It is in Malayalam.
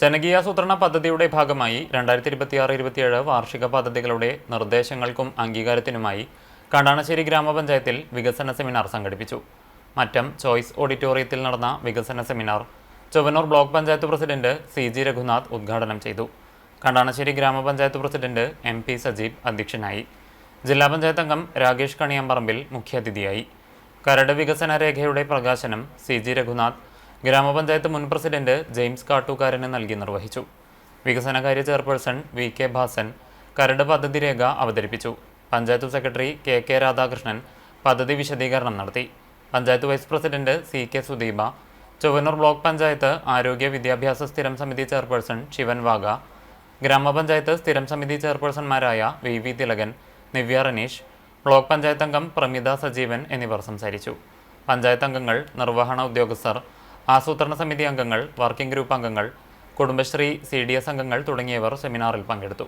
ജനകീയാസൂത്രണ പദ്ധതിയുടെ ഭാഗമായി 2026-27 വാർഷിക പദ്ധതികളുടെ നിർദ്ദേശങ്ങൾക്കും അംഗീകാരത്തിനുമായി കണ്ടാണശ്ശേരി ഗ്രാമപഞ്ചായത്തിൽ വികസന സെമിനാർ സംഘടിപ്പിച്ചു. മറ്റം ചോയ്സ് ഓഡിറ്റോറിയത്തിൽ നടന്ന വികസന seminar Chowwannur block panchayat president CG Raghunath ഉദ്ഘാടനം ചെയ്തു. കണ്ടാണശ്ശേരി ഗ്രാമപഞ്ചായത്ത് പ്രസിഡന്റ് MP സജീബ് അധ്യക്ഷനായി. ജില്ലാ പഞ്ചായത്ത് അംഗം രാകേഷ് കണിയാമ്പറമ്പിൽ മുഖ്യാതിഥിയായി. കരട് വികസന രേഖയുടെ പ്രകാശനം CG രഘുനാഥ് ഗ്രാമപഞ്ചായത്ത് മുൻ പ്രസിഡന്റ് ജെയിംസ് കാട്ടൂക്കാരന് നൽകി നിർവഹിച്ചു. വികസനകാര്യ ചെയർപേഴ്സൺ VK ഭാസൻ കരട് പദ്ധതി രേഖ അവതരിപ്പിച്ചു. പഞ്ചായത്ത് സെക്രട്ടറി KK രാധാകൃഷ്ണൻ പദ്ധതി വിശദീകരണം നടത്തി. Panchayat vice president CK Sudeepa, Chowwannur block panchayat ആരോഗ്യ വിദ്യാഭ്യാസ സ്ഥിരം സമിതി ചെയർപേഴ്സൺ ശിവൻ വാഗ, ഗ്രാമപഞ്ചായത്ത് സ്ഥിരം സമിതി ചെയർപേഴ്സൺമാരായ VV തിലകൻ, നിവ്യ റനീഷ്, ബ്ലോക്ക് പഞ്ചായത്ത് അംഗം പ്രമിത സജീവൻ എന്നിവർ സംസാരിച്ചു. പഞ്ചായത്ത് അംഗങ്ങൾ, നിർവഹണ ഉദ്യോഗസ്ഥർ, ആസൂത്രണ സമിതി അംഗങ്ങൾ, വർക്കിംഗ് ഗ്രൂപ്പ് അംഗങ്ങൾ, കുടുംബശ്രീ CDS അംഗങ്ങൾ തുടങ്ങിയവർ സെമിനാറിൽ പങ്കെടുത്തു.